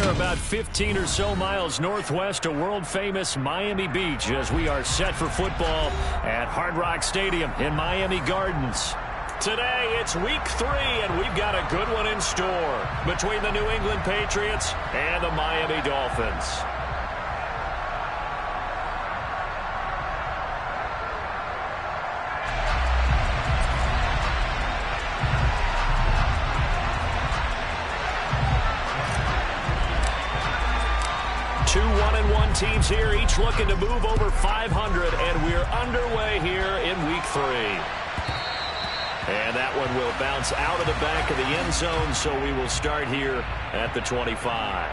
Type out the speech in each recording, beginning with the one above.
We're about 15 or so miles northwest of world-famous Miami Beach as we are set for football at Hard Rock Stadium in Miami Gardens. Today, it's week 3, and we've got a good one in store between the New England Patriots and the Miami Dolphins. Two 1-1 teams here, each looking to move over 500, and we're underway here in week 3. And that one will bounce out of the back of the end zone, so we will start here at the 25.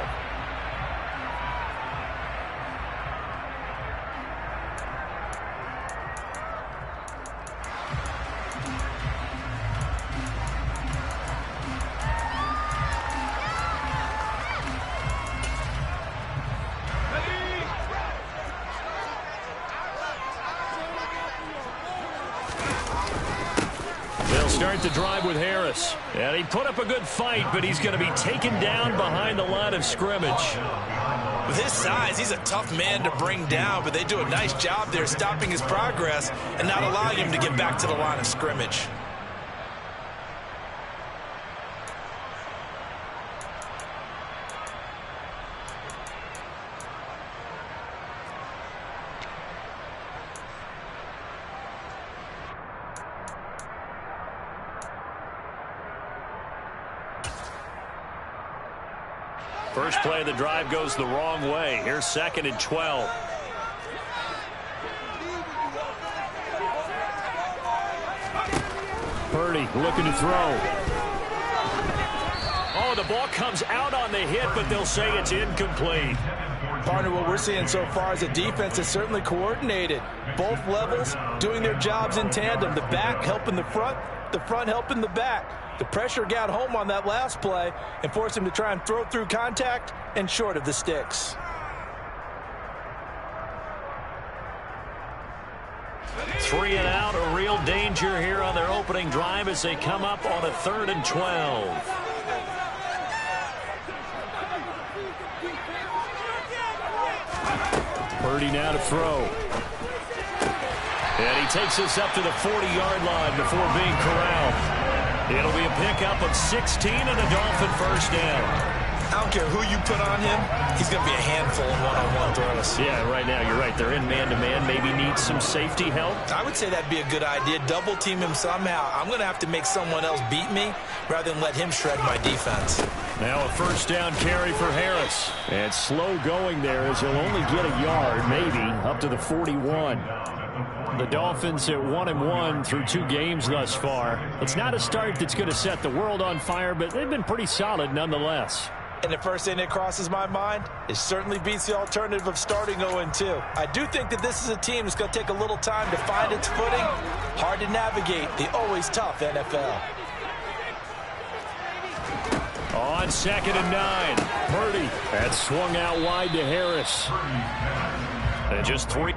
Start the drive with Harris. And he put up a good fight, but he's going to be taken down behind the line of scrimmage. With his size, he's a tough man to bring down, but they do a nice job there stopping his progress and not allowing him to get back to the line of scrimmage. First play of the drive goes the wrong way. Here's 2nd and 12. Purdy looking to throw. Oh, the ball comes out on the hit, but they'll say it's incomplete. Partner, what we're seeing so far is the defense is certainly coordinated. Both levels doing their jobs in tandem. The back helping the front helping the back. The pressure got home on that last play and forced him to try and throw through contact and short of the sticks. Three and out, a real danger here on their opening drive as they come up on a 3rd and 12. Purdy now to throw. And he takes us up to the 40-yard line before being corralled. It'll be a pickup of 16 and a Dolphin first down. I don't care who you put on him, he's going to be a handful in one-on-one throws. Yeah, right now, you're right. They're in man-to-man. Maybe needs some safety help. I would say that'd be a good idea. Double team him somehow. I'm going to have to make someone else beat me rather than let him shred my defense. Now a first down carry for Harris. And slow going there as he'll only get a yard, maybe, up to the 41. The Dolphins at 1-1 through 2 games thus far. It's not a start that's going to set the world on fire, but they've been pretty solid nonetheless. And the first thing that crosses my mind, it certainly beats the alternative of starting 0-2. I do think that this is a team that's going to take a little time to find its footing. Hard to navigate the always tough NFL. On 2nd and 9, Purdy. That swung out wide to Harris. And just 3.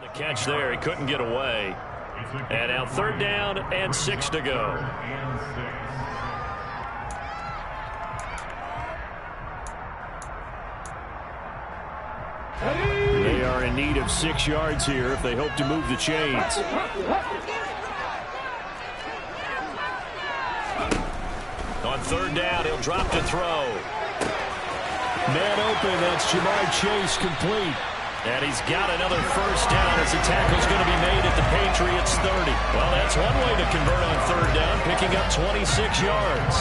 The catch there, he couldn't get away. And now 3rd down and 6 to go. They are in need of 6 yards here if they hope to move the chains. On 3rd down, he'll drop to throw. Man open, that's Jamar Chase complete. And he's got another 1st down as the tackle's going to be made at the Patriots 30. Well, that's one way to convert on 3rd down, picking up 26 yards.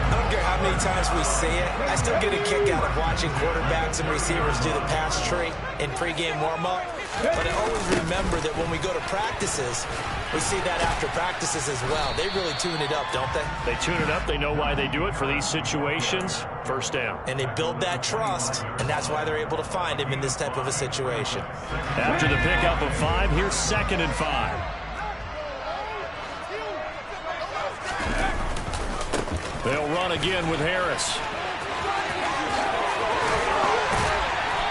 I don't care how many times we see it. I still get a kick out of watching quarterbacks and receivers do the pass tree in pregame warm-up. But I always remember that when we go to practices, we see that after practices as well. They really tune it up, don't they? They tune it up. They know why they do it for these situations. 1st down. And they build that trust, and that's why they're able to find him in this type of a situation. After the pickup of 5, here's 2nd and 5. They'll run again with Harris.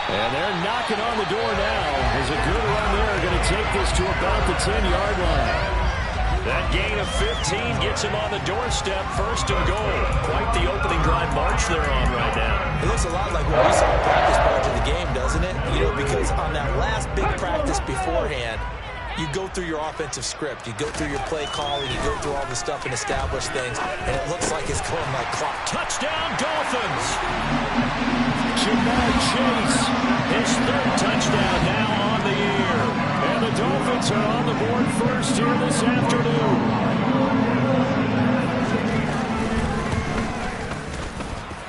And they're knocking on the door now. There's a good run there. Going to take this to about the 10-yard line. That gain of 15 gets him on the doorstep. 1st and goal. Quite the opening drive march they're on right now. It looks a lot like what we saw in practice part of the game, doesn't it? You know, because on that last big practice beforehand, you go through your offensive script. You go through your play calling. You go through all the stuff and establish things. And it looks like it's going like clock. Touchdown, Dolphins! Jamar Chase, his 3rd touchdown now on the year. And the Dolphins are on the board first here this afternoon.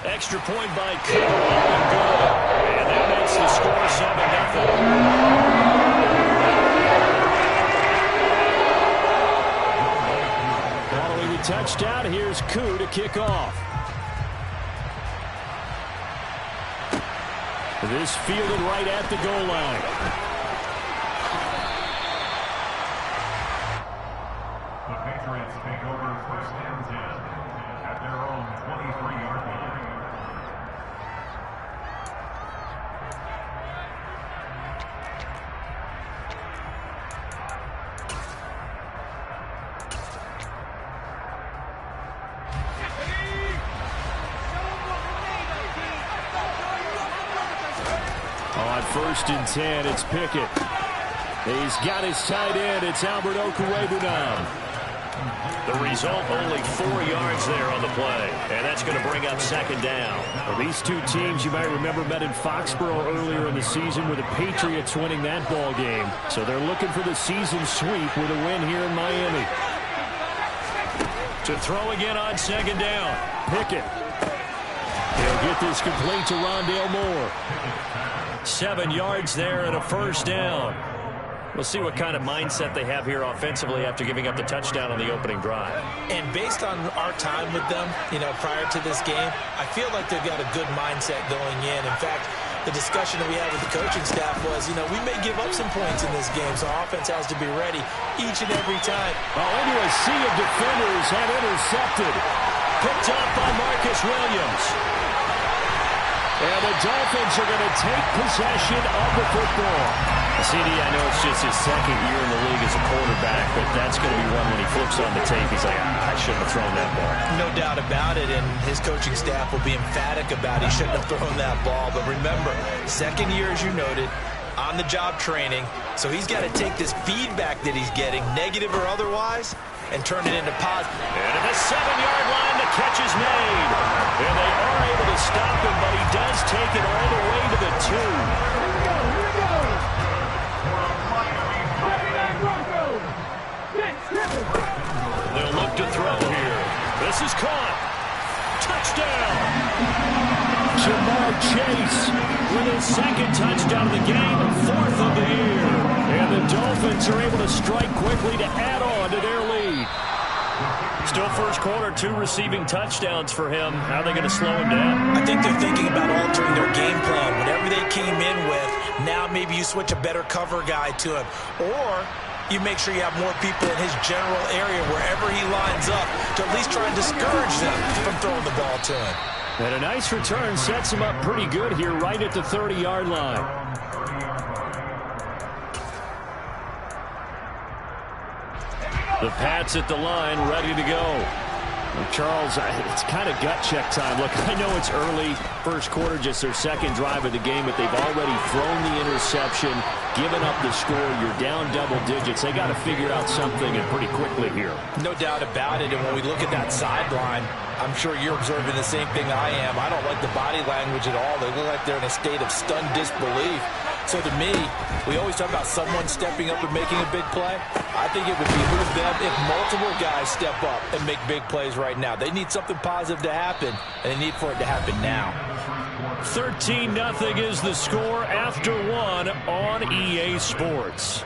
Extra point by Cooper, and good. And that makes the score 7-0. Touchdown, here's Koo to kick off. This fielded right at the goal line. The Patriots take over 1st and 10 at their own 23-yard line. On 1st and 10, it's Pickett. He's got his tight end. It's Albert Okwuegbunam. The result, only 4 yards there on the play. And that's going to bring up 2nd down. Well, these two teams, you might remember, met in Foxborough earlier in the season with the Patriots winning that ball game. So they're looking for the season sweep with a win here in Miami. To throw again on 2nd down. Pickett. He'll get this complete to Rondale Moore. 7 yards there and a 1st down. We'll see what kind of mindset they have here offensively after giving up the touchdown on the opening drive. And based on our time with them, you know, prior to this game, I feel like they've got a good mindset going in. In fact, the discussion that we had with the coaching staff was, you know, we may give up some points in this game, so our offense has to be ready each and every time. Well, into a sea of defenders and intercepted. Picked up by Marcus Williams. And the Dolphins are going to take possession of the football. CD, I know it's just his 2nd year in the league as a quarterback, but that's going to be one when he flips on the tape. He's like, I shouldn't have thrown that ball. No doubt about it, and his coaching staff will be emphatic about he shouldn't have thrown that ball. But remember, 2nd year, as you noted, on-the-job training. So he's got to take this feedback that he's getting, negative or otherwise, and turn it into positive. And at the 7-yard line, the catch is made. And they are able to stop him, but he does take it all the way to the 2. They'll look to throw here. This is caught. Touchdown. Jamar Chase with his 2nd touchdown of the game, 4th of the year. And the Dolphins are able to strike quickly to add on to their lead. Still 1st quarter, 2 receiving touchdowns for him. How are they going to slow him down? I think they're thinking about altering their game plan. Whatever they came in with, now maybe you switch a better cover guy to him. Or you make sure you have more people in his general area wherever he lines up to at least try and discourage them from throwing the ball to him. And a nice return sets him up pretty good here right at the 30-yard line. The Pats at the line, ready to go. Well, Charles, it's kind of gut check time. Look, I know it's early. first quarter, just their second drive of the game, but they've already thrown the interception, given up the score. You're down double digits. They got to figure out something, and pretty quickly here. No doubt about it. And when we look at that sideline, I'm sure you're observing the same thing I am. I don't like the body language at all. They look like they're in a state of stunned disbelief. So to me, we always talk about someone stepping up and making a big play. I think it would behoove them if multiple guys step up and make big plays right now. They need something positive to happen, and they need for it to happen now. 13-0 is the score after one on EA Sports.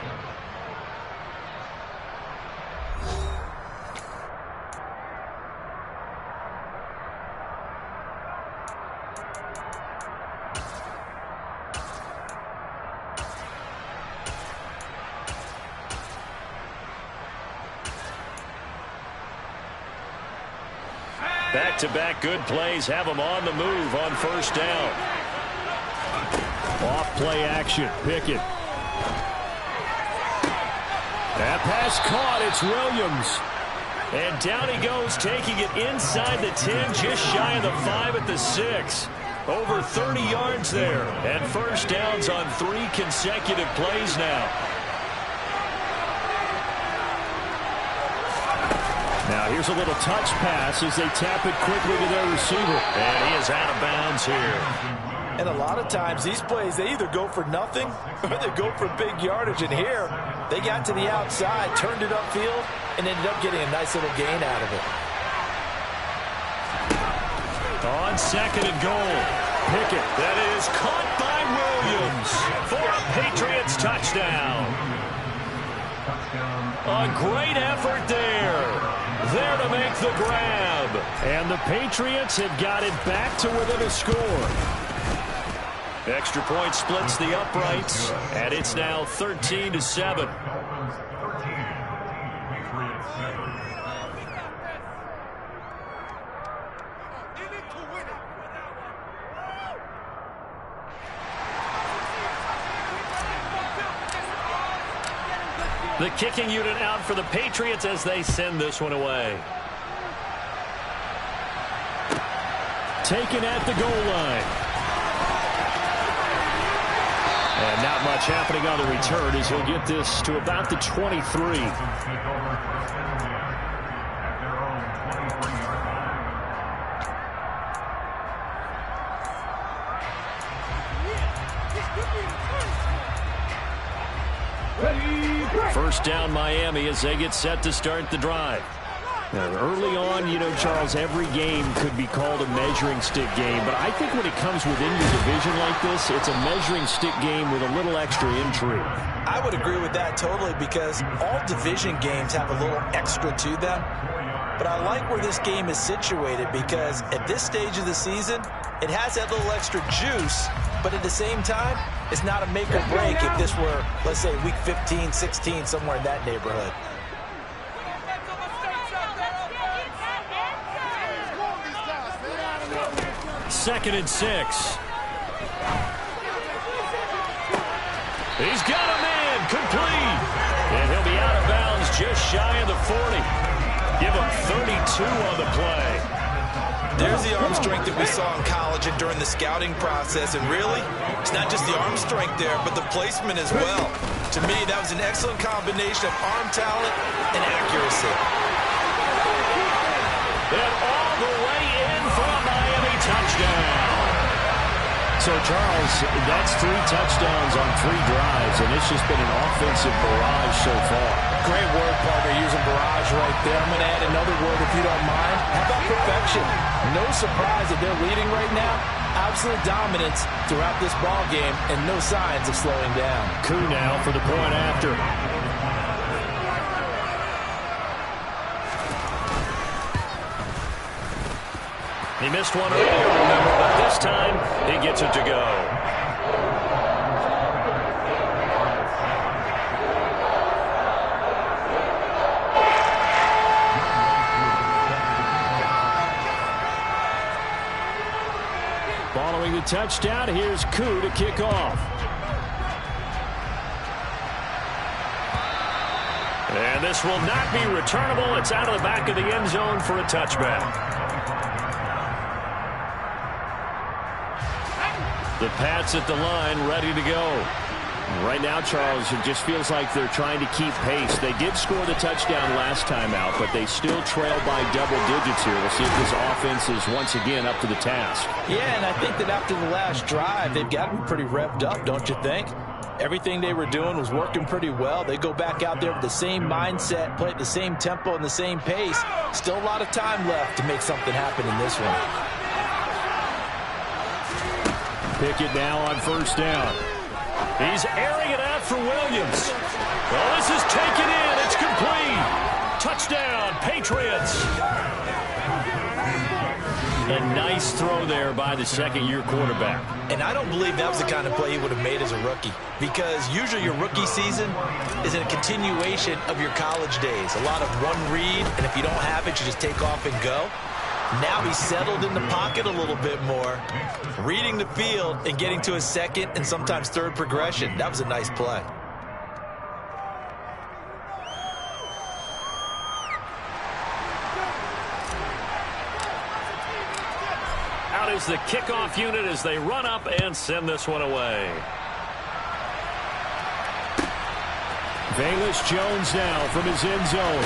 Back-to-back good plays have them on the move on first down. Off play action. Pickett. That pass caught. It's Williams. And down he goes, taking it inside the 10, just shy of the 5 at the 6. Over 30 yards there. And first downs on 3 consecutive plays now. Now here's a little touch pass as they tap it quickly to their receiver. And he is out of bounds here. And a lot of times these plays, they either go for nothing or they go for big yardage. And here, they got to the outside, turned it upfield, and ended up getting a nice little gain out of it. On second and goal. Pickett. That is caught by Williams for a Patriots touchdown. A great effort there. There to make the grab. And the Patriots have got it back to within a score. Extra point splits the uprights, and it's now 13-7. Dolphins 13, Patriots 7. The kicking unit out for the Patriots as they send this one away. Taken at the goal line. And not much happening on the return as he'll get this to about the 23. First down Miami as they get set to start the drive. Now, early on, you know, Charles, every game could be called a measuring stick game, but I think when it comes within your division like this, it's a measuring stick game with a little extra intrigue. I would agree with that totally because all division games have a little extra to them. But I like where this game is situated because at this stage of the season, it has that little extra juice, but at the same time, it's not a make or break if this were, let's say, week 15, 16, somewhere in that neighborhood. Second and 6. He's got a man complete. And he'll be out of bounds just shy of the 40. Give him 32 on the play. There's the arm strength that we saw in college and during the scouting process. And really, it's not just the arm strength there, but the placement as well. To me, that was an excellent combination of arm talent and accuracy. And all the way in for a Miami touchdown. So, Charles, that's 3 touchdowns on 3 drives, and it's just been an offensive barrage so far. Great word, partner, using barrage right there. I'm going to add another word if you don't mind. How about perfection? No surprise that they're leading right now. Absolute dominance throughout this ball game and no signs of slowing down. Coup now for the point after. He missed one earlier, remember, but this time he gets it to go. Following the touchdown, here's Koo to kick off. And this will not be returnable. It's out of the back of the end zone for a touchback. The Pats at the line, ready to go. Right now, Charles, it just feels like they're trying to keep pace. They did score the touchdown last time out, but they still trail by double digits here. We'll see if this offense is once again up to the task. Yeah, and I think that after the last drive, they've got to be pretty revved up, don't you think? Everything they were doing was working pretty well. They go back out there with the same mindset, play at the same tempo and the same pace. Still a lot of time left to make something happen in this one. Pickett now on first down. He's airing it out for Williams. Well, this is taken in. It's complete. Touchdown, Patriots. A nice throw there by the second-year quarterback. And I don't believe that was the kind of play he would have made as a rookie, because usually your rookie season is a continuation of your college days. A lot of one read, and if you don't have it, you just take off and go. Now he's settled in the pocket a little bit more, reading the field and getting to a second and sometimes third progression. That was a nice play. Out is the kickoff unit as they run up and send this one away. Velus Jones now from his end zone.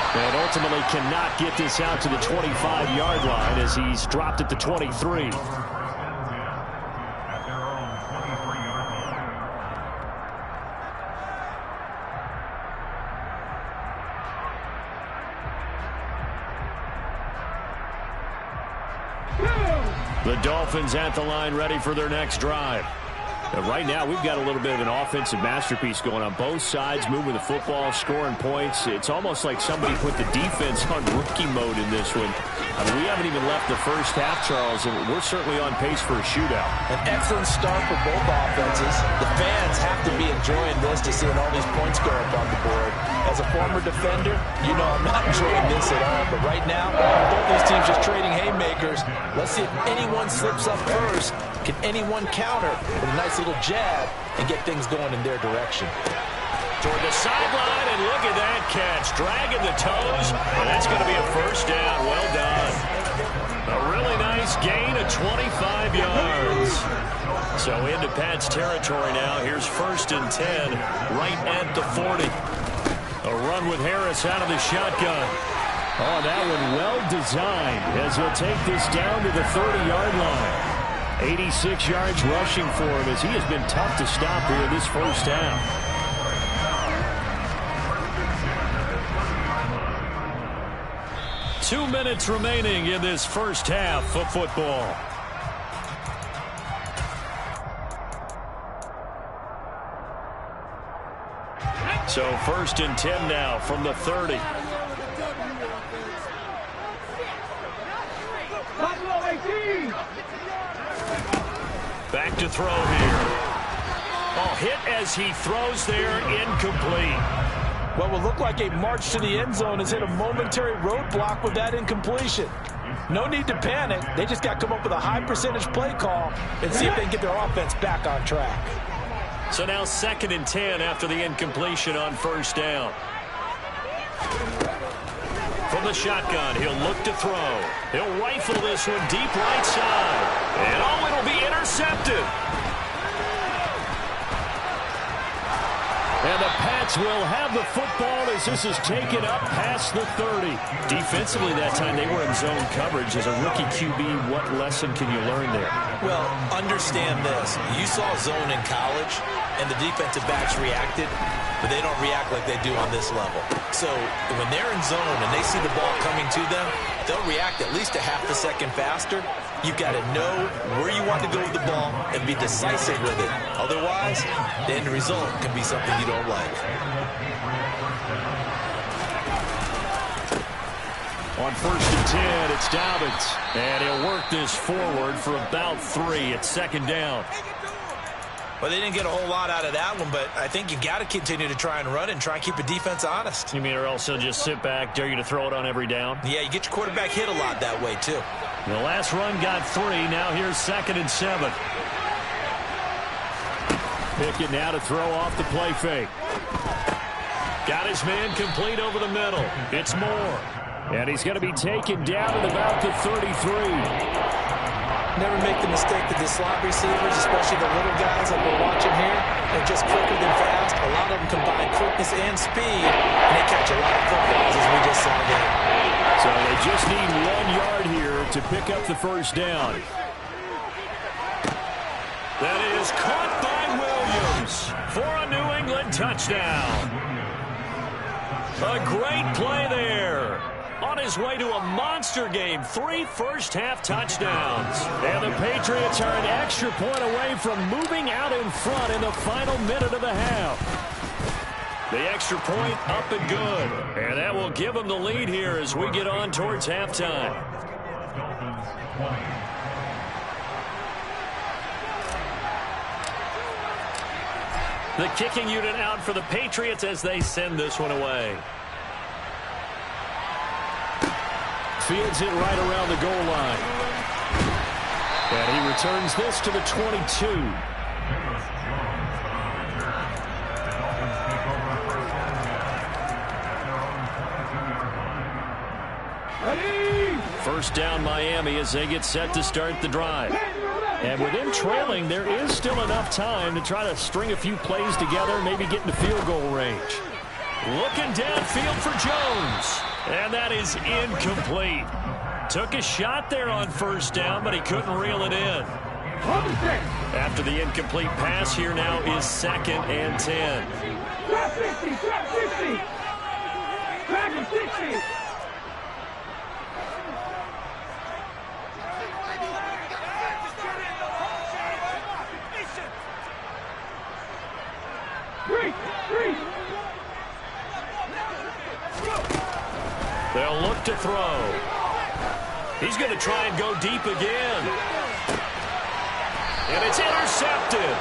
And ultimately cannot get this out to the 25-yard line as he's dropped at the 23. The Dolphins at the line, ready for their next drive. Right now, we've got a little bit of an offensive masterpiece going on both sides, moving the football, scoring points. It's almost like somebody put the defense on rookie mode in this one. I mean, we haven't even left the first half, Charles, and we're certainly on pace for a shootout. An excellent start for both offenses. The fans have to be enjoying this to seeing all these points go up on the board. As a former defender, you know I'm not enjoying this at all. But right now, both these teams just trading haymakers. Let's see if anyone slips up first. Can anyone counter with a nice little jab and get things going in their direction? Toward the sideline, and look at that catch. Dragging the toes, and that's going to be a first down. Well done. A really nice gain of 25 yards. So into Pat's territory now. Here's 1st and 10, right at the 40. A run with Harris out of the shotgun. Oh, that one well designed as he'll take this down to the 30-yard line. 86 yards rushing for him as he has been tough to stop here this first half. Two minutes remaining in this first half of football. So 1st and 10 now from the 30. Back to throw here. Oh, hit as he throws there, incomplete. What will look like a march to the end zone has hit a momentary roadblock with that incompletion. No need to panic. They just got to come up with a high percentage play call and see if they can get their offense back on track. So now 2nd and 10 after the incompletion on first down. From the shotgun, he'll look to throw. He'll rifle this one deep right side. And oh, it'll be intercepted. And the Pats will have the football as this is taken up past the 30. Defensively that time, they were in zone coverage. As a rookie QB, what lesson can you learn there? Well, understand this. You saw zone in college, and the defensive backs reacted, but they don't react like they do on this level. So when they're in zone and they see the ball coming to them, they'll react at least a half a second faster. You've got to know where you want to go with the ball and be decisive with it. Otherwise, the end result can be something you don't like. On 1st and 10, it's Dobbins. And he'll work this forward for about 3. It's 2nd down. Well, they didn't get a whole lot out of that one, but I think you got to continue to try and run and try and keep the defense honest. You mean or else he'll just sit back, dare you to throw it on every down? Yeah, you get your quarterback hit a lot that way, too. The last run got 3. Now here's 2nd and 7. Pickett now to throw off the play fake. Got his man complete over the middle. It's Moore. And he's going to be taken down at about the 33. Never make the mistake that the slot receivers, especially the little guys like we're watching here, are just quicker than fast. A lot of them combine quickness and speed, and they catch a lot of footballs, as we just saw there. So they just need 1 yard here to pick up the first down. That is caught by Williams for a New England touchdown. A great play there. On his way to a monster game, 3 first-half touchdowns. And the Patriots are an extra point away from moving out in front in the final minute of the half. The extra point up and good. And that will give them the lead here as we get on towards halftime. Dolphins 20. The kicking unit out for the Patriots as they send this one away. Fields it right around the goal line. And he returns this to the 22. First down Miami as they get set to start the drive. And with them trailing, there is still enough time to try to string a few plays together, maybe get into field goal range. Looking downfield for Jones. And that is incomplete. Took a shot there on first down, but he couldn't reel it in. After the incomplete pass, here now is 2nd and 10. Grab 50, grab 50. Grab 60. They'll look to throw. He's going to try and go deep again. And it's intercepted.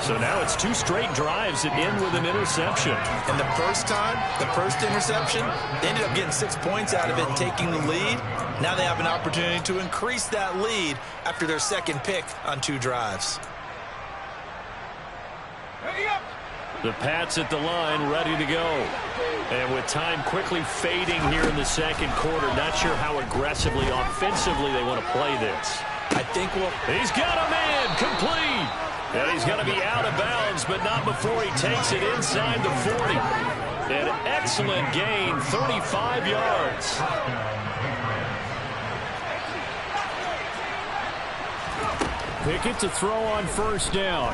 So now it's 2 straight drives that end with an interception. And the first time, the first interception, they ended up getting 6 points out of it and taking the lead. Now they have an opportunity to increase that lead after their second pick on 2 drives. The Pats at the line, ready to go. And with time quickly fading here in the second quarter, not sure how aggressively, offensively they want to play this. I think he's got a man complete. And he's going to be out of bounds, but not before he takes it inside the 40. An excellent gain, 35 yards. Pickett to throw on first down.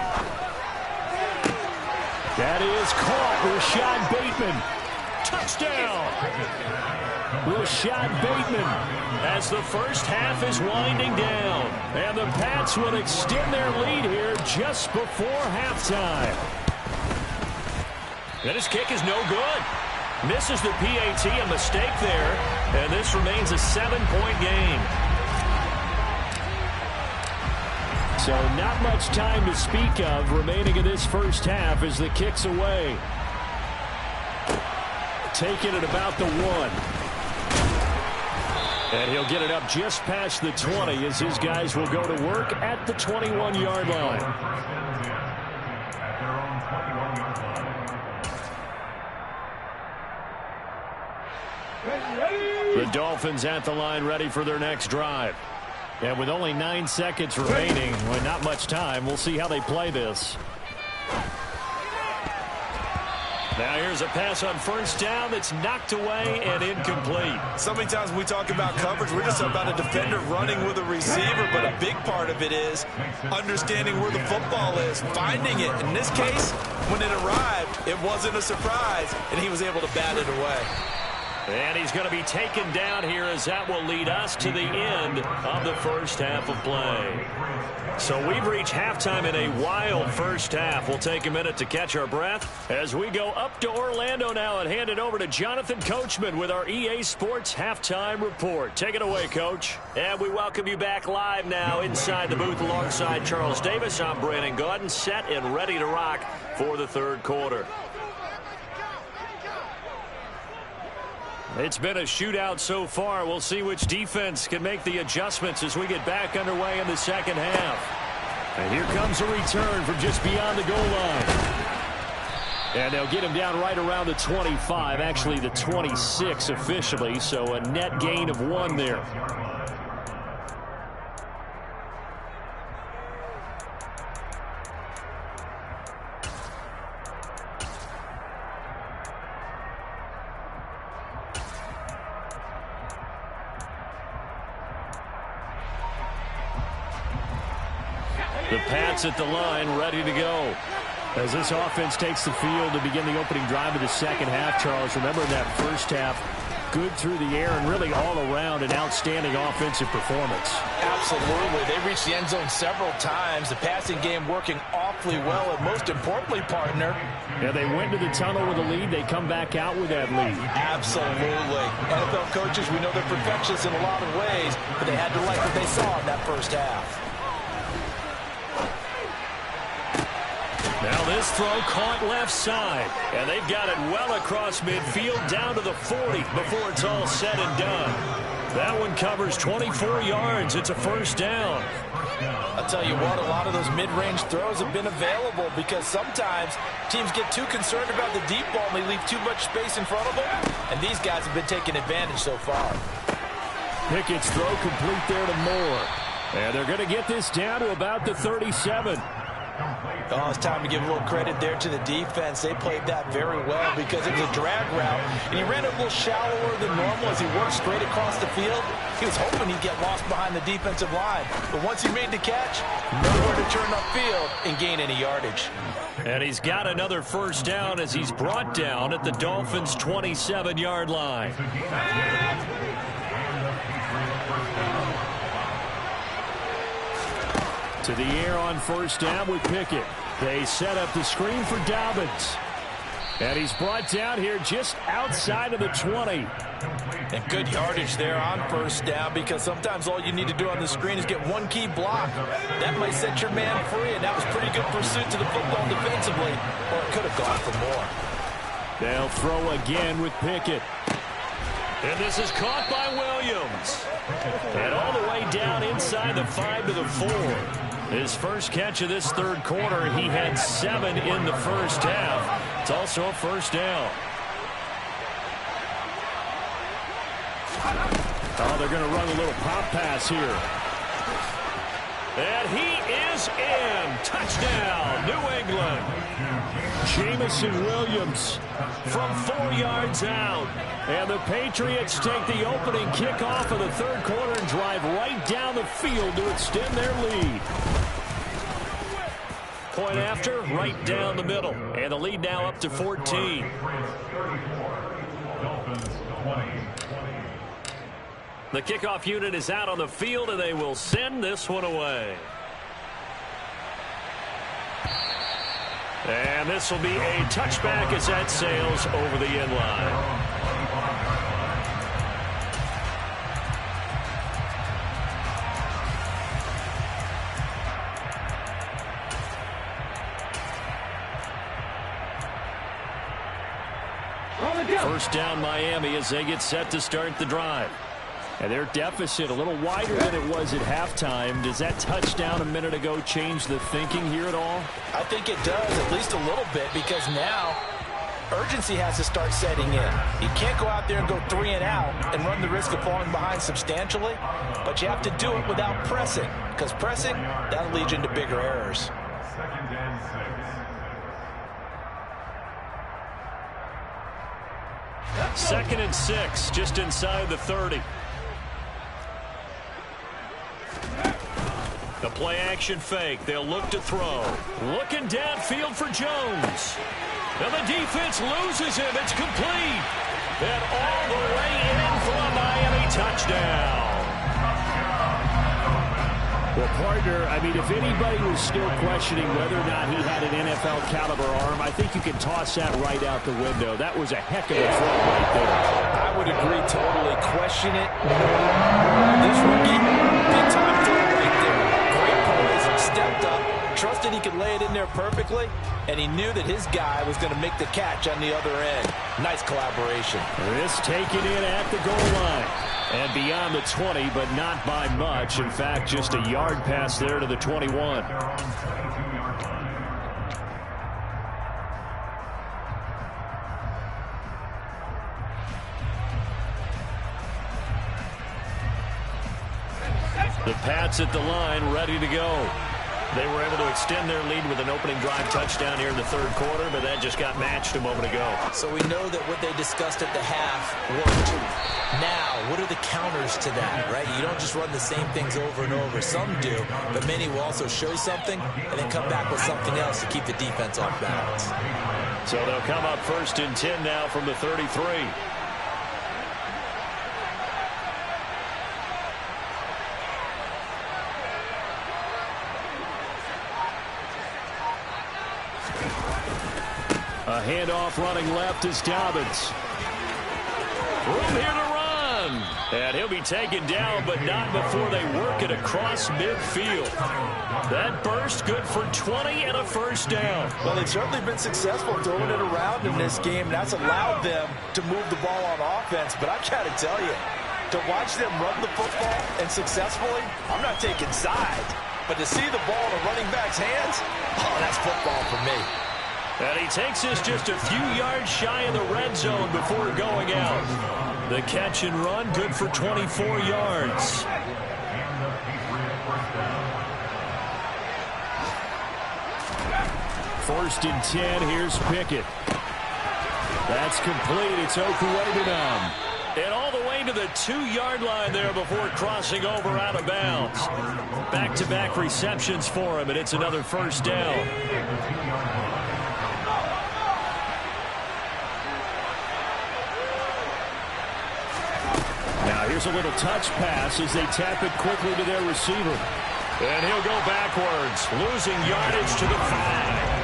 That is caught. Rashad Bateman. Touchdown. Rashad Bateman as the first half is winding down. And the Pats will extend their lead here just before halftime. And his kick is no good. Misses the PAT, a mistake there. And this remains a 7-point game. So not much time to speak of remaining in this first half as the kick's away. Taking it about the 1. And he'll get it up just past the 20 as his guys will go to work at the 21-yard line. The Dolphins at the line ready for their next drive. And with only 9 seconds remaining, well, not much time, we'll see how they play this. Now here's a pass on first down that's knocked away and incomplete. So many times when we talk about coverage, we're just about a defender running with a receiver, but a big part of it is understanding where the football is, finding it. In this case, when it arrived, it wasn't a surprise, and he was able to bat it away. And he's going to be taken down here as that will lead us to the end of the first half of play. So we've reached halftime in a wild first half. We'll take a minute to catch our breath as we go up to Orlando now and hand it over to Jonathan Coachman with our EA Sports Halftime Report. Take it away, Coach. And we welcome you back live now inside the booth alongside Charles Davis. I'm Brandon Gaudin, set and ready to rock for the third quarter. It's been a shootout so far. We'll see which defense can make the adjustments as we get back underway in the second half. And here comes a return from just beyond the goal line. And they'll get him down right around the 25, actually the 26 officially, so a net gain of 1 there. The Pats at the line, ready to go. As this offense takes the field to begin the opening drive of the second half, Charles, remember in that first half, good through the air and really all around an outstanding offensive performance. Absolutely. They reached the end zone several times. The passing game working awfully well, and most importantly, partner. Yeah, they went to the tunnel with a lead. They come back out with that lead. Absolutely. NFL coaches, we know they're perfectionists in a lot of ways, but they had to like what they saw in that first half. Now this throw caught left side, and they've got it well across midfield down to the 40 before it's all said and done. That one covers 24 yards. It's a first down. I'll tell you what, a lot of those mid-range throws have been available because sometimes teams get too concerned about the deep ball and they leave too much space in front of them, and these guys have been taking advantage so far. Pickett's throw complete there to Moore. And they're going to get this down to about the 37. Oh, it's time to give a little credit there to the defense. They played that very well because it was a drag route, and he ran a little shallower than normal as he worked straight across the field. He was hoping he'd get lost behind the defensive line, but once he made the catch, nowhere to turn upfield and gain any yardage. And he's got another first down as he's brought down at the Dolphins' 27-yard line. To the air on first down with Pickett. They set up the screen for Dobbins. And he's brought down here just outside of the 20. And good yardage there on first down because sometimes all you need to do on the screen is get one key block. That might set your man free, and that was pretty good pursuit to the football defensively, or it could have gone for more. They'll throw again with Pickett. And this is caught by Williams. And all the way down inside the 5 to the 4. His first catch of this third quarter, he had 7 in the first half. It's also a first down. Oh, they're going to run a little pop pass here. And he is in. Touchdown, New England. Jamison Williams from 4 yards out. And the Patriots take the opening kickoff of the third quarter and drive right down the field to extend their lead. Point after, right down the middle. And the lead now up to 14. The kickoff unit is out on the field, and they will send this one away. And this will be a touchback as that sails over the end line. First down Miami as they get set to start the drive. And their deficit a little wider than it was at halftime. Does that touchdown a minute ago change the thinking here at all? I think it does, at least a little bit, because now urgency has to start setting in. You can't go out there and go 3 and out and run the risk of falling behind substantially, but you have to do it without pressing, because pressing, that'll lead you into bigger errors. Second and 6. 2nd and 6, just inside the 30. The play action fake. They'll look to throw. Looking downfield for Jones. And the defense loses him. It's complete. And all the way in for a Miami touchdown. Well, partner, I mean, if anybody was still questioning whether or not he had an NFL caliber arm, I think you can toss that right out the window. That was a heck of a throw right there. I would agree totally. Question it. This rookie, big time throw right there. Great poise, stepped up, trusted he could lay it in there perfectly, and he knew that his guy was going to make the catch on the other end. Nice collaboration. This taken in at the goal line. And beyond the 20, but not by much. In fact, just a yard pass there to the 21. The Pats at the line, ready to go. They were able to extend their lead with an opening drive touchdown here in the third quarter, but that just got matched a moment ago. So we know that what they discussed at the half worked. Now, what are the counters to that, right? You don't just run the same things over and over. Some do, but many will also show something and then come back with something else to keep the defense off balance. So they'll come up 1st and 10 now from the 33. A handoff running left is Dobbins. Room here to run. And he'll be taken down, but not before they work it across midfield. That burst good for 20 and a first down. Well, they've certainly been successful throwing it around in this game. That's allowed them to move the ball on offense. But I've got to tell you, to watch them run the football and successfully, I'm not taking sides. But to see the ball in a running back's hands, oh, that's football for me. And he takes this just a few yards shy of the red zone before going out. The catch and run, good for 24 yards. First and 10, here's Pickett. That's complete, it's Okuwebenam. And all the way to the 2-yard line there before crossing over out of bounds. Back-to-back receptions for him, and it's another first down. Now here's a little touch pass as they tap it quickly to their receiver. And he'll go backwards, losing yardage to the 5.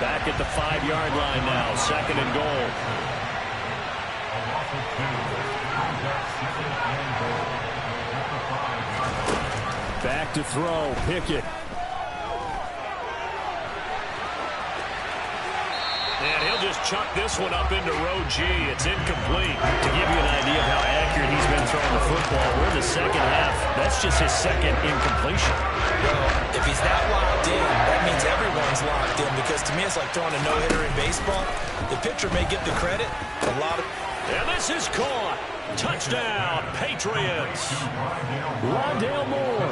Back at the 5-yard line now, 2nd and goal. Back to throw, Pickett. And he'll just chuck this one up into row G. It's incomplete. To give you an idea of how accurate he's been throwing the football, we're in the second half. That's just his second incompletion. Well, if he's that locked in, that means everyone's locked in, because to me it's like throwing a no-hitter in baseball. The pitcher may get the credit. And this is caught. Touchdown, Patriots. Rondale Moore,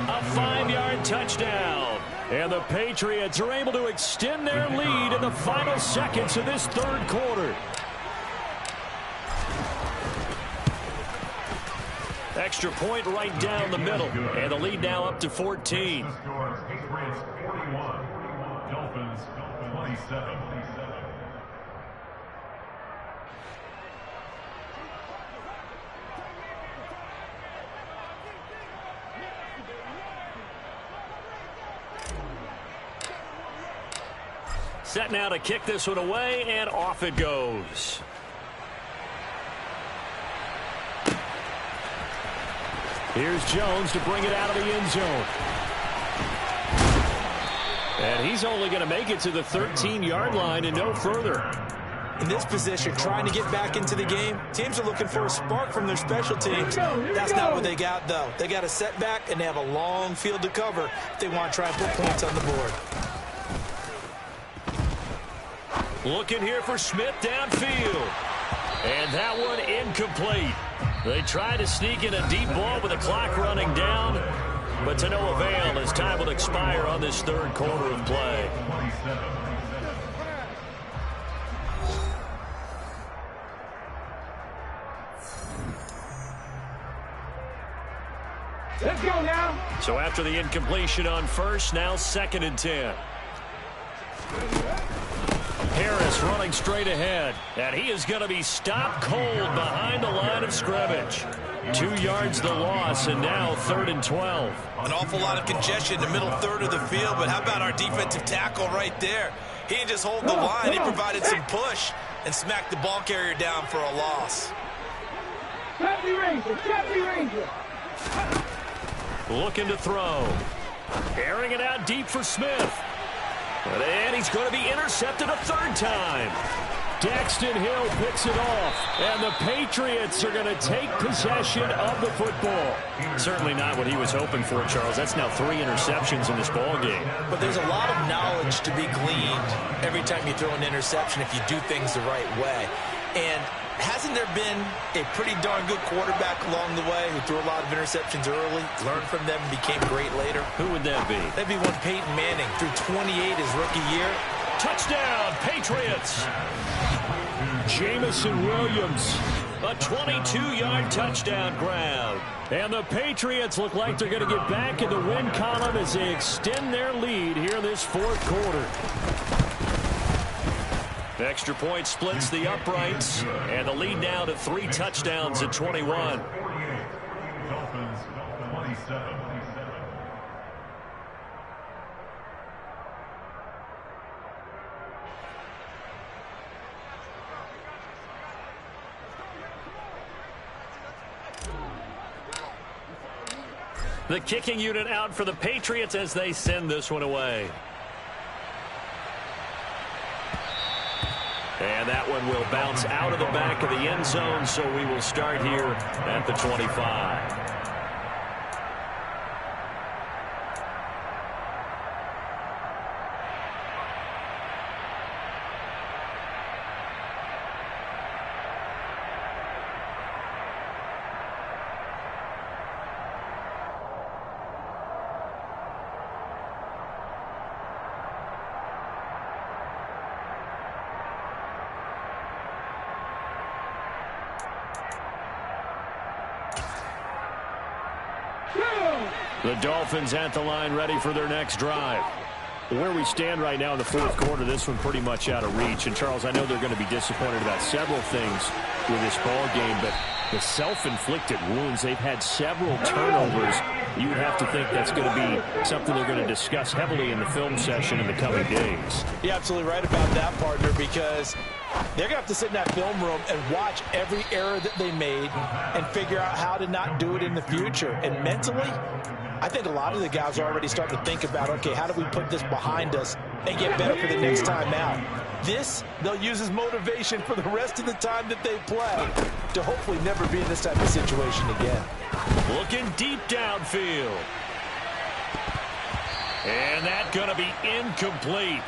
a 5-yard touchdown. And the Patriots are able to extend their lead in the final seconds of this third quarter. Extra point right down the middle. And the lead now up to 14. Patriots 41, Dolphins 27. Set now to kick this one away, and off it goes. Here's Jones to bring it out of the end zone. And he's only going to make it to the 13-yard line and no further. In this position, trying to get back into the game, teams are looking for a spark from their special teams. That's not what they got, though. They got a setback, and they have a long field to cover if they want to try and put points on the board. Looking here for Smith downfield. And that one incomplete. They try to sneak in a deep ball with the clock running down, but to no avail as time will expire on this third quarter of play. Let's go now. So after the incompletion on first, now 2nd and 10. Harris running straight ahead, and he is going to be stopped cold behind the line of scrimmage. 2 yards the loss, and now 3rd and 12. An awful lot of congestion in the middle third of the field, but how about our defensive tackle right there? He didn't just hold the line, he provided some push and smacked the ball carrier down for a loss. Happy Ranger. Looking to throw. Airing it out deep for Smith. And he's going to be intercepted a 3rd time. Daxton Hill picks it off, and the Patriots are going to take possession of the football. Certainly not what he was hoping for, Charles. That's now 3 interceptions in this ball game. But there's a lot of knowledge to be gleaned every time you throw an interception if you do things the right way. And hasn't there been a pretty darn good quarterback along the way who threw a lot of interceptions early, learned from them, and became great later? Who would that be? That'd be one Peyton Manning, threw 28 his rookie year. Touchdown, Patriots! Jamison Williams, a 22-yard touchdown grab. And the Patriots look like they're going to get back in the win column as they extend their lead here in this fourth quarter. The extra point splits the uprights, and the lead now to 3 touchdowns at 21. Dolphins 27. The kicking unit out for the Patriots as they send this one away. And that one will bounce out of the back of the end zone, so we will start here at the 25. The Dolphins at the line, ready for their next drive. Where we stand right now in the fourth quarter, this one pretty much out of reach. And, Charles, I know they're going to be disappointed about several things with this ball game, but the self-inflicted wounds, they've had several turnovers. You would have to think that's going to be something they're going to discuss heavily in the film session in the coming days. You're absolutely right about that, partner, because they're going to have to sit in that film room and watch every error that they made and figure out how to not do it in the future. And mentally, I think a lot of the guys are already starting to think about, okay, how do we put this behind us and get better for the next time out? This, they'll use as motivation for the rest of the time that they play to hopefully never be in this type of situation again. Looking deep downfield. And that's going to be incomplete.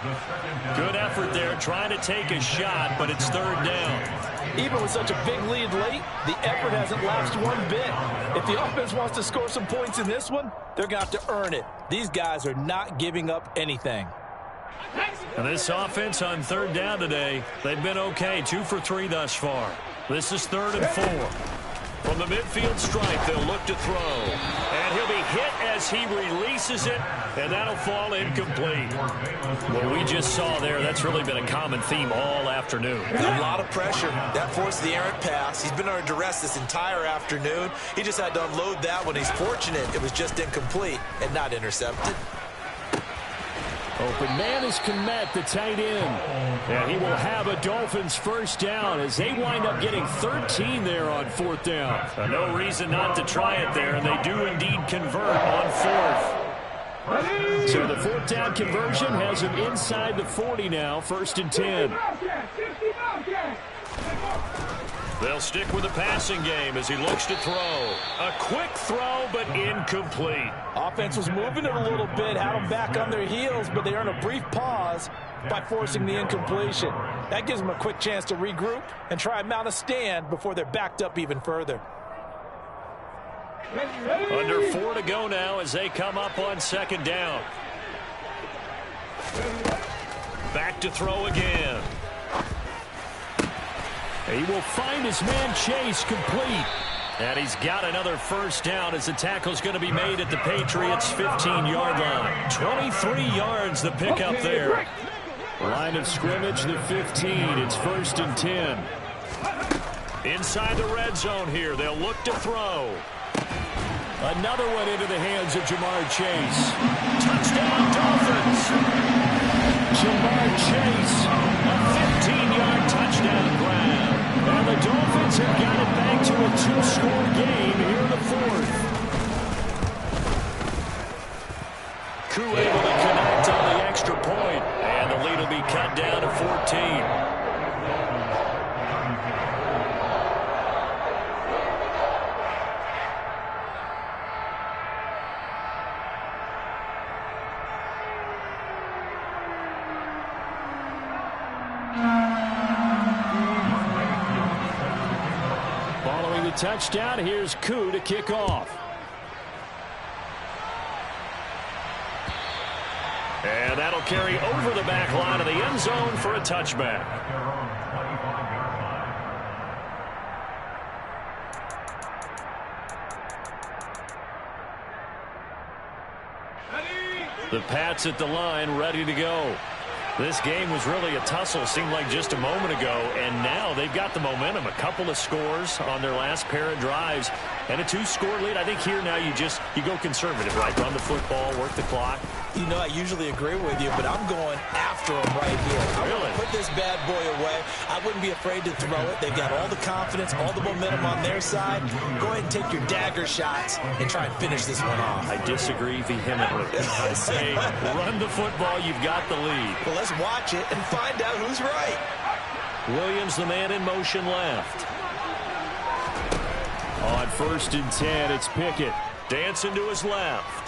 Good effort there trying to take a shot, but it's third down. Even with such a big lead late, the effort hasn't lapsed one bit. If the offense wants to score some points in this one, they're going to have to earn it. These guys are not giving up anything. And this offense on third down today, they've been okay, 2 for 3 thus far. This is 3rd and 4. From the midfield stripe, they'll look to throw. And he'll be hit as he releases it, and that'll fall incomplete. What we just saw there, that's really been a common theme all afternoon. A lot of pressure. That forced the errant pass. He's been under duress this entire afternoon. He just had to unload that one. He's fortunate it was just incomplete and not intercepted. Open man is Komet, the tight end. And he will have a Dolphins first down as they wind up getting 13 there on 4th down. No reason not to try it there, and they do indeed convert on 4th. So the 4th down conversion has him inside the 40 now, 1st and 10. They'll stick with the passing game as he looks to throw. A quick throw, but incomplete. Offense was moving it a little bit, had them back on their heels, but they earn a brief pause by forcing the incompletion. That gives them a quick chance to regroup and try and mount a stand before they're backed up even further. Under 4 to go now as they come up on 2nd down. Back to throw again. He will find his man Chase complete. And he's got another first down as the tackle's going to be made at the Patriots' 15-yard line. 23 yards the pickup there. Line of scrimmage, the 15. It's 1st and 10. Inside the red zone here. They'll look to throw. Another one into the hands of Jamar Chase. Touchdown, Dolphins. Jamar Chase, a 15-yard touchdown grab. And the Dolphins have got it back to a 2-score game here in the 4th. Koo able to connect on the extra point, and the lead will be cut down to 14. the touchdown. Here's HATBOY to kick off. And that'll carry over the back line of the end zone for a touchback. The Pats at the line, ready to go. This game was really a tussle, seemed like just a moment ago, and now they've got the momentum. A couple of scores on their last pair of drives, and a 2-score lead. I think here now you go conservative, right? Run the football, work the clock. You know, I usually agree with you, but I'm going after him right here. I want to put this bad boy away. I wouldn't be afraid to throw it. They've got all the confidence, all the momentum on their side. Go ahead and take your dagger shots and try and finish this one off. I disagree vehemently. I say run the football. You've got the lead. Well, let's watch it and find out who's right. Williams, the man in motion left. On 1st and 10, it's Pickett. Dancing to his left.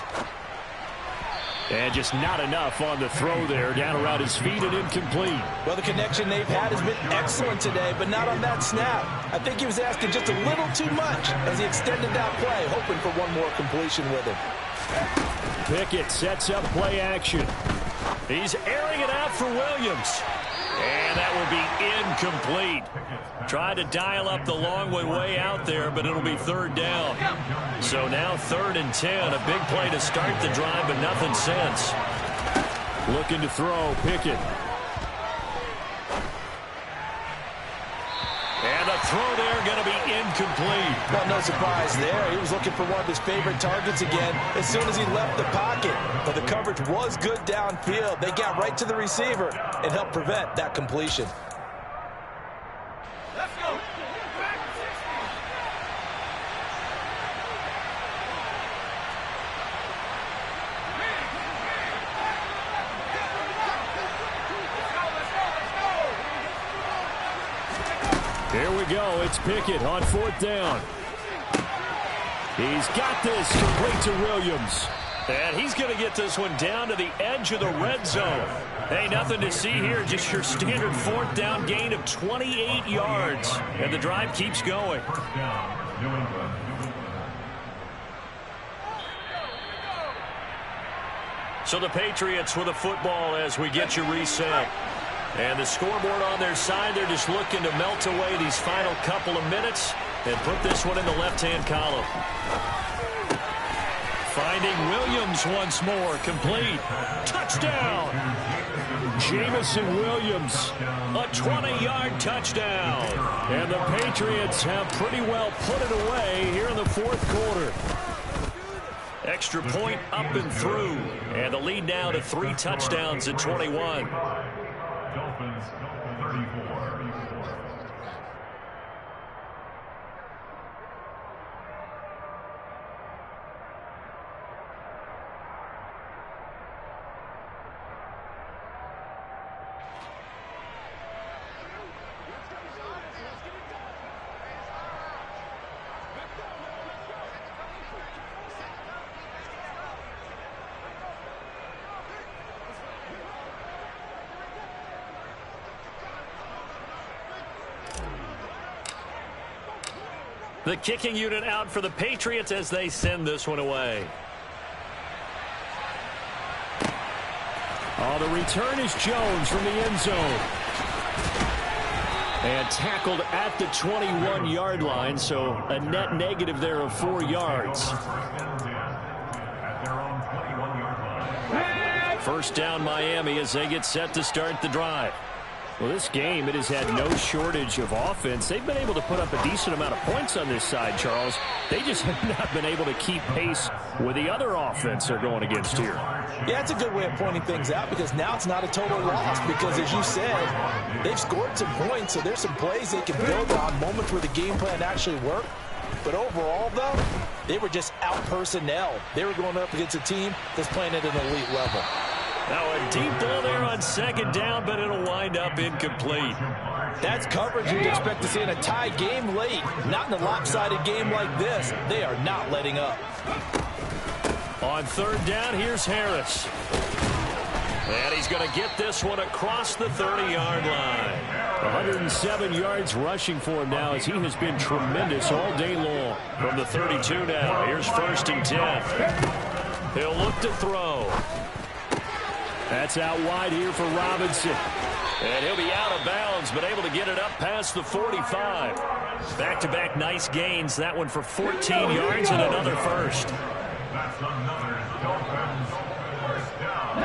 And just not enough on the throw there. Down around his feet and incomplete. Well, the connection they've had has been excellent today, but not on that snap. I think he was asking just a little too much as he extended that play, hoping for one more completion with him. Pickett sets up play action. He's airing it out for Williams. And that will be incomplete. Tried to dial up the long way out there, but it'll be 3rd down. So now 3rd and 10. A big play to start the drive, but nothing since. Looking to throw, Pickett. And the throw there going to be incomplete. Well, no surprise there. He was looking for one of his favorite targets again as soon as he left the pocket. But the coverage was good downfield. They got right to the receiver and helped prevent that completion. Let's go. Here we go. It's Pickett on 4th down. He's got this complete to Williams. And he's going to get this one down to the edge of the red zone. Hey, nothing to see here. Just your standard 4th down gain of 28 yards. And the drive keeps going. So the Patriots with a football as we get you reset. And the scoreboard on their side, they're just looking to melt away these final couple of minutes and put this one in the left-hand column. Finding Williams once more, complete. Touchdown! Jamison Williams, a 20-yard touchdown. And the Patriots have pretty well put it away here in the 4th quarter. Extra point up and through. And the lead now to 3 touchdowns at 21. Dolphins 34. The kicking unit out for the Patriots as they send this one away. Oh, the return is Jones from the end zone. And tackled at the 21-yard line, so a net negative there of 4 yards. First down Miami as they get set to start the drive. Well, this game, it has had no shortage of offense. They've been able to put up a decent amount of points on this side, Charles. They just have not been able to keep pace with the other offense they're going against here. Yeah, it's a good way of pointing things out because now it's not a total loss because, as you said, they've scored some points, so there's some plays they can build on, moments where the game plan actually worked. But overall, though, they were just out personnel. They were going up against a team that's playing at an elite level. Now a deep ball there on 2nd down, but it'll wind up incomplete. That's coverage you'd expect to see in a tie game late. Not in a lopsided game like this. They are not letting up. On 3rd down, here's Harris. And he's going to get this one across the 30-yard line. 107 yards rushing for him now, as he has been tremendous all day long. From the 32 now, here's 1st and 10. He'll look to throw. That's out wide here for Robinson. And he'll be out of bounds, but able to get it up past the 45. Back-to-back nice gains. That one for 14 yards and another first. That's another Dolphins first down.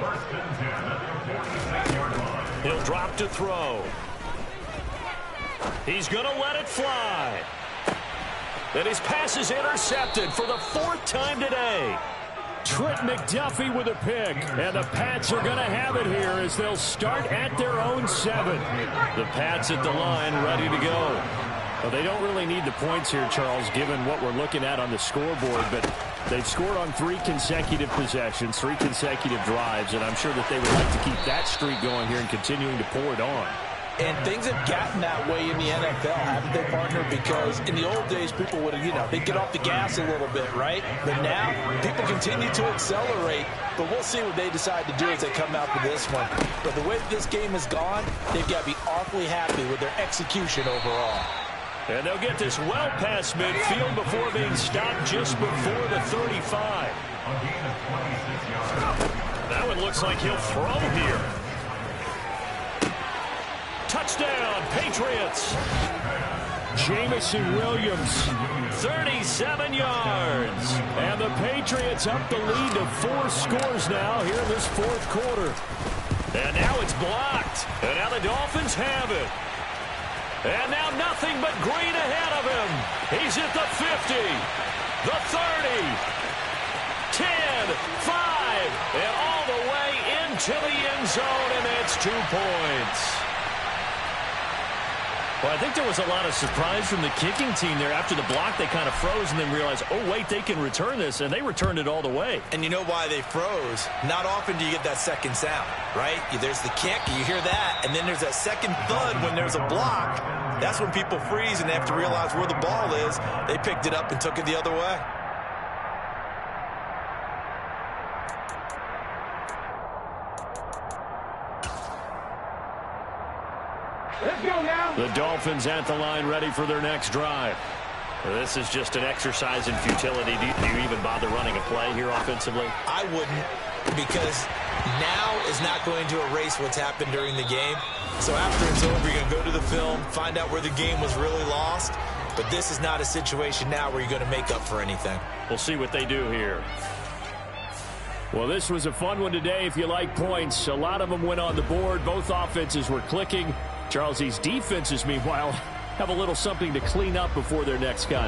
First and 10 at the 46-yard line. He'll drop to throw. He's going to let it fly. And his pass is intercepted for the 4th time today. Trent McDuffie with a pick, and the Pats are going to have it here as they'll start at their own 7. The Pats at the line, ready to go. Well, they don't really need the points here, Charles, given what we're looking at on the scoreboard, but they've scored on 3 consecutive possessions, 3 consecutive drives, and I'm sure that they would like to keep that streak going here and continuing to pour it on. And things have gotten that way in the NFL, haven't they, partner? Because in the old days, people would, they'd get off the gas a little bit, right? But now, people continue to accelerate. But we'll see what they decide to do as they come out for this one. But the way this game has gone, they've got to be awfully happy with their execution overall. And they'll get this well past midfield before being stopped just before the 35. That one looks like he'll throw here. Touchdown, Patriots. Jamison Williams, 37 yards. And the Patriots up the lead to 4 scores now here in this 4th quarter. And now it's blocked. And now the Dolphins have it. And now nothing but green ahead of him. He's at the 50, the 30, 10, 5, and all the way into the end zone, and it's 2 points. Well, I think there was a lot of surprise from the kicking team there. After the block, they kind of froze and then realized, oh, wait, they can return this, and they returned it all the way. And you know why they froze? Not often do you get that second sound, right? There's the kick, you hear that, and then there's that second thud when there's a block. That's when people freeze and they have to realize where the ball is. They picked it up and took it the other way. Let's go now. The Dolphins at the line, ready for their next drive. This is just an exercise in futility. Do you even bother running a play here offensively? I wouldn't, because now is not going to erase what's happened during the game. So after it's over, you're going to go to the film, find out where the game was really lost. But this is not a situation now where you're going to make up for anything. We'll see what they do here. Well, this was a fun one today if you like points. A lot of them went on the board. Both offenses were clicking. Charles, these defenses, meanwhile, have a little something to clean up before their next contest.